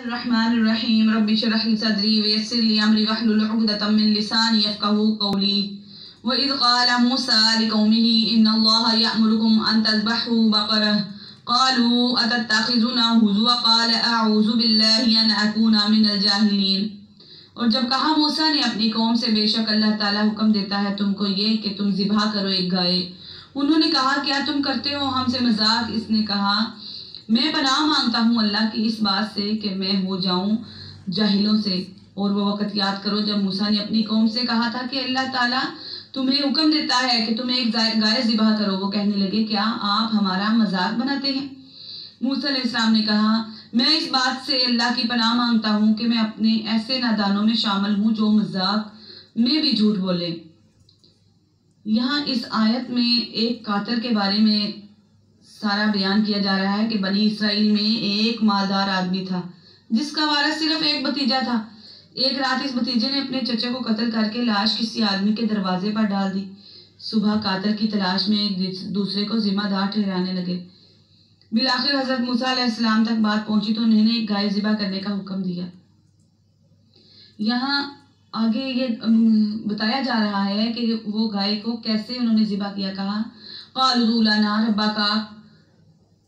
बिस्मिल्लाहिर्रहमानिर्रहीम रब्बि इश्रह ली सदरी वयस्सिर ली अमरी वहलुल उक़दतम मिन लिसानी यफ़क़हू क़ौली व इज़ क़ाला मूसा लिक़ौमिही इन्नल्लाहा यअमुरुकुम अन तज़बहू बक़रह क़ालू अतत्तख़िज़ुना हुज़ुवा क़ाल अऊज़ु बिल्लाहि अन अकूना मिनल जाहिलीन। और जब कहा मूसा ने अपनी कौम से, बेशक अल्लाह ताला हुक्म देता है तुमको ये कि तुम ज़िबा करो एक गाय। उन्होंने कहा क्या तुम करते हो हमसे मजाक? इसने कहा मैं पनाह मांगता हूँ अल्लाह की इस बात से कि मैं हो जाऊं जाहिलों से। और वो वक़्त याद करो जब मूसा ने अपनी कौम से कहा था कि अल्लाह ताला तुम्हें हुक्म देता है कि तुम एक गाय ज़िबा करो। वो कहने लगे क्या आप हमारा मजाक बनाते हैं? मूसा अलैहिस्सलाम ने कहा मैं इस बात से अल्लाह की पनाह मांगता हूँ कि मैं अपने ऐसे नादानों में शामिल हूँ जो मजाक में भी झूठ बोले। यहाँ इस आयत में एक कातिल के बारे में सारा बयान किया जा रहा है कि बनी इसराइल में एक मालदार आदमी था जिसका वारिस सिर्फ एक भतीजा था। एक रात इस भतीजे ने अपने चचे को कत्ल करके लाश किसी आदमी के दरवाजे पर डाल दी। सुबह कातिल की तलाश में एक दूसरे को जिम्मेदार ठहराने लगे। बिलाखिर हजरत मूसा अलैहिस्सलाम तक बात पहुंची तो उन्होंने एक गाय ज़िबा करने का हुक्म दिया। यहाँ आगे ये बताया जा रहा है कि वो गाय को कैसे उन्होंने ज़िबा किया। कहा क़ालू उदू लना रब्बका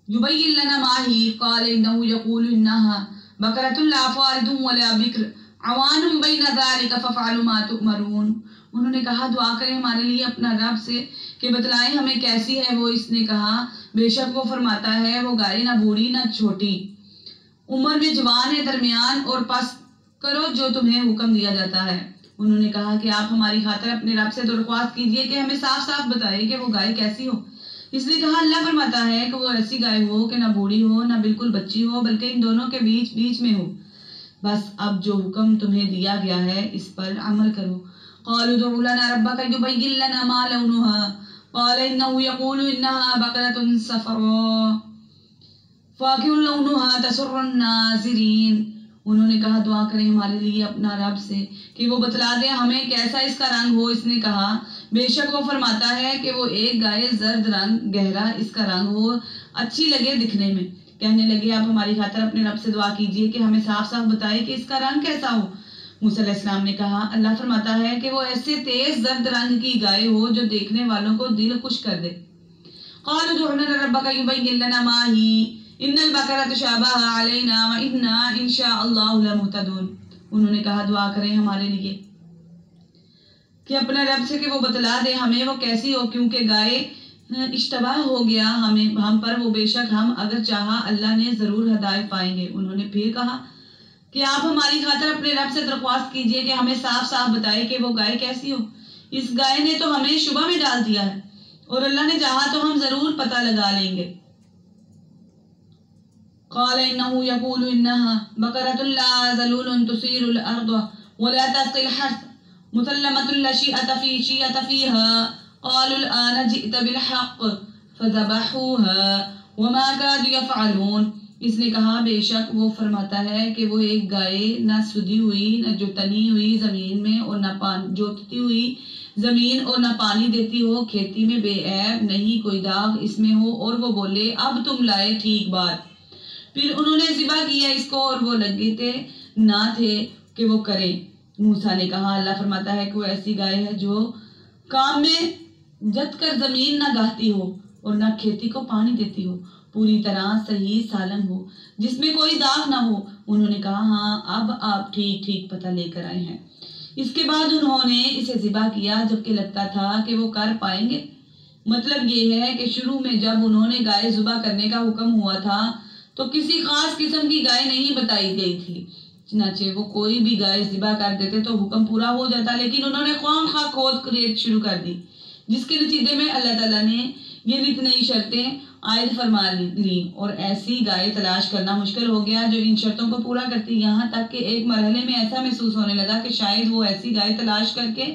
युबय्यिन लना मा ही क़ाल इन्नहु यक़ूलु इन्नहा बकरतुन ला फ़ारिदुन वला बिक्र अवानुम बैन ज़ालिका फ़फ़अलू मा तुअमरून। उन्होंने कहा दुआ करें हमारे लिए अपना रब से कि बतलाएं हमें कैसी है वो। इसने कहा बेशक वो फरमाता है वो गाय ना बूढ़ी ना छोटी, उम्र में जवान है, दरमियान, और बस करो जो तुम्हें हुक्म दिया जाता है। उन्होंने कहा कि आप हमारी खातिर अपने रब से दरख्वास्त कीजिए कि हमें साफ साफ बताए कि वो गाय कैसी हो। इसने कहा अल्लाह फरमाता है कि वो ऐसी गाय हो कि ना बूढ़ी हो ना बिल्कुल बच्ची हो, बल्कि इन दोनों के बीच बीच में हो। बस अब जो हुक्म तुम्हें दिया गया है इस पर अमल करो। क़ालू उदउ लना रब्बका युबय्यिन लना मा लौनुहा क़ाल इन्नहु यक़ूलु इन्नहा बक़रतुन सफ़रा फ़ाक़िउन लौनुहा तसुर्रुन नाज़िरीन। उन्होंने कहा दुआ करें हमारे लिए अपना रब से कि वो बतला दे हमें कैसा इसका रंग हो। इसने कहा बेशक वो फरमाता है कि वो एक गाय जर्द रंग गहरा इसका रंग हो, अच्छी लगे दिखने में। कहने लगे आप हमारी खातिर अपने रब से दुआ कीजिए कि हमें साफ साफ बताए कि इसका रंग कैसा हो। मूसा अलैहिस्सलाम ने कहा अल्लाह फरमाता है कि वो ऐसे तेज जर्द रंग की गाय हो जो देखने वालों को दिल खुश कर दे। क़ालू उदउ लना रब्बका युबय्यिन लना मा ही इन्नल बकरा तशाबहा अलैना व इन्ना इंशाअल्लाहु लमुहतदून। उन्होंने कहा दुआ करें हमारे लिए कि अपना रब से कि वो बतला दे हमें वो कैसी हो, क्योंकि गाय इश्तबाह हो गया हम पर वो, बेशक हम अगर चाहा अल्लाह ने जरूर हदायत पाएंगे। उन्होंने फिर कहा कि आप हमारी खातिर अपने रब से दरख्वास्त कीजिए कि हमें साफ साफ बताए कि वो गाय कैसी हो। इस गाय ने तो हमें शुबा में डाल दिया है और अल्लाह ने चाहा तो हम जरूर पता लगा लेंगे। क़ाल इन्नहु यक़ूलु इन्नहा बक़रतुन ला ज़लूलुन तुसीरुल अर्द वला तस्क़िल हर्थ मुसल्लमतुन ला शिअत फ़ीहा क़ालुल आन जिअत बिल हक़्क़ फ़ज़बहूहा वमा कादू यफ़अलून। इसने कहा बेशक वो फरमाता है कि वो एक गाय न सुधी हुई न जो तनी हुई जमीन में और न जोतती हुई जमीन और न पानी देती हो, खेती में बेऐब नहीं कोई दाग इसमें हो। और वो बोले अब तुम लाए ठीक बात। फिर उन्होंने ज़िबा किया इसको और वो लगे थे ना थे कि वो करें। मूसा ने कहा अल्लाह फरमाता है कि वो ऐसी गाय है जो काम में जत कर जमीन ना गाहती हो और ना खेती को पानी देती हो, पूरी तरह सही सालन हो, जिसमें कोई दाग ना हो। उन्होंने कहा हाँ अब आप ठीक ठीक पता लेकर आए हैं। इसके बाद उन्होंने इसे ज़िबा किया जबकि लगता था कि वो कर पाएंगे। मतलब ये है कि शुरू में जब उन्होंने गाय ज़िबा करने का हुक्म हुआ था तो किसी खास किस्म की गाय नहीं बताई गई थी, चनाचे वो कोई भी गाय ज़िबा कर देते तो हुक्म पूरा हो जाता। लेकिन उन्होंने ख्वामखा खोद रेत शुरू कर दी, जिसके नतीजे में अल्लाह ताला ने ये नित नई शर्तें आयद फरमा ली और ऐसी गाय तलाश करना मुश्किल हो गया जो इन शर्तों को पूरा करती। यहाँ तक कि एक मरहले में ऐसा महसूस होने लगा कि शायद वो ऐसी गाय तलाश करके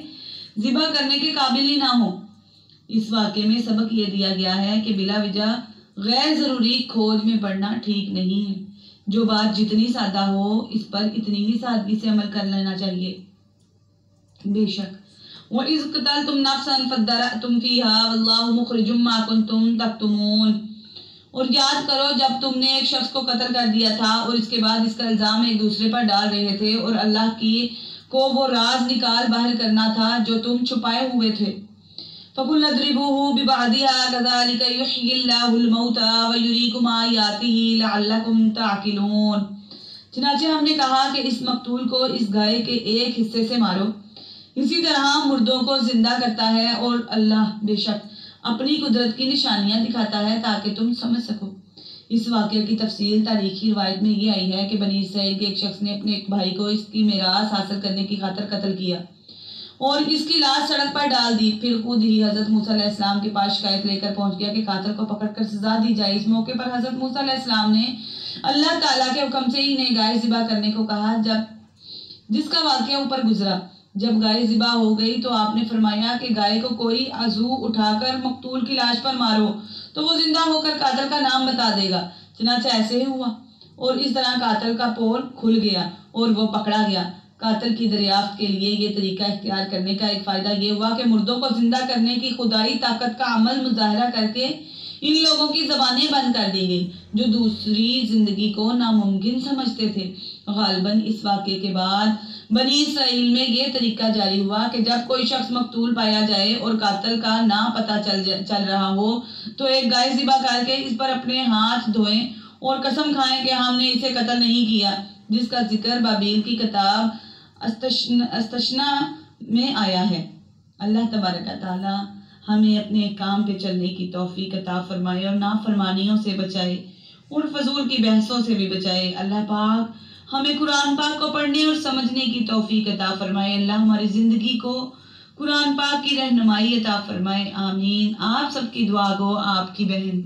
ज़िबा करने के काबिल ही ना हो। इस वाक़े में सबक ये दिया गया है कि बिला वजह गैर ज़रूरी खोज में पड़ना ठीक नहीं है। जो बात जितनी सादा हो इस पर इतनी ही सादगी से अमल कर लेना चाहिए। बेशक व इज़ क़तलतुम नफ्सन फ़द्दरअतुम फ़ीहा वल्लाहु मुख़रिजुम मा कुंतुम तक्तुमून। اور یاد کرو جب تم نے ایک شخص کو قتل کر دیا تھا اور اس کے بعد اس کا الزام ایک دوسرے پر ڈال رہے تھے اور اللہ کو وہ راز نکال باہر کرنا تھا جو تم چھپائے ہوئے تھے۔ فَقُلْنَا اضْرِبُوهُ بِبَعْضِهَا كَذَلِكَ يُحْيِي اللَّهُ الْمَوْتَىٰ وَيُرِيكُمْ آيَاتِهِ لَعَلَّكُمْ تَعْقِلُونَ۔ چنانچہ ہم نے کہا کہ اس مقتول کو اس گائے کے ایک حصے سے مارو، اسی طرح مردوں کو زندہ کرتا ہے، اور اللہ بے شک اپنی قدرت کی نشانیاں دکھاتا ہے تاکہ تم سمجھ سکو۔ اس واقعے کی تفصیل تاریخی روایت میں یہ آئی ہے کہ بنی اسرائیل کے ایک شخص نے اپنے ایک بھائی کو اس کی میراث حاصل کرنے کی خاطر قتل کیا اور اس کی لاش سڑک پر ڈال دی، پھر خود ہی حضرت موسیٰ علیہ السلام کے پاس شکایت لے کر پہنچ گیا کہ قاتل کو پکڑ کر سزا دی جائے۔ اس موقع پر حضرت موسیٰ علیہ السلام نے اللہ تعالیٰ کے حکم سے انہیں گائے ذبح کرنے کو کہا، جس کا واقعہ اوپر گزرا۔ جب گائے ذبح ہو گئی تو آپ نے فرمایا کہ گائے کو کوئی عضو اٹھا کر مقتول کی لاش پر مارو تو وہ زندہ ہو کر قاتل کا نام بتا دے گا۔ چنانچہ ایسے ہی ہوا اور اس طرح قاتل کا پول کھل گیا اور وہ پکڑا گیا۔ قاتل کی دریافت کے لیے یہ طریقہ اختیار کرنے کا ایک فائدہ یہ ہوا کہ مردوں کو زندہ کرنے کی خدائی طاقت کا عمل مظاہرہ کر کے ان لوگوں کی زبانیں بند کر دی گئی جو دوسری زندگی کو ناممکن سمجھتے تھے۔ غالباً اس واقعے کے بعد بنی اسرائیل میں یہ طریقہ جاری ہوا کہ جب کوئی شخص مقتول پایا جائے اور قاتل کا نہ پتہ چل رہا ہو تو ایک گائے ذبح کر کے اس پر اپنے ہاتھ دھوئیں اور قسم کھائیں کہ ہم نے اسے قتل نہیں کیا، جس کا ذکر بابیل کی کتاب استشنا میں آیا ہے۔ اللہ تبارک تعالیٰ ہمیں اپنے کام پہ چلنے کی توفیق عطا فرمائے اور نافرمانیوں سے بچائے اور فضول کی بحثوں سے بھی بچائے۔ اللہ پاک ہمیں قرآن پاک کو پڑھنے اور سمجھنے کی توفیق عطا فرمائے۔ اللہ ہماری زندگی کو قرآن پاک کی رہنمائی عطا فرمائے، آمین۔ آپ سب کی دعا گو آپ کی بہن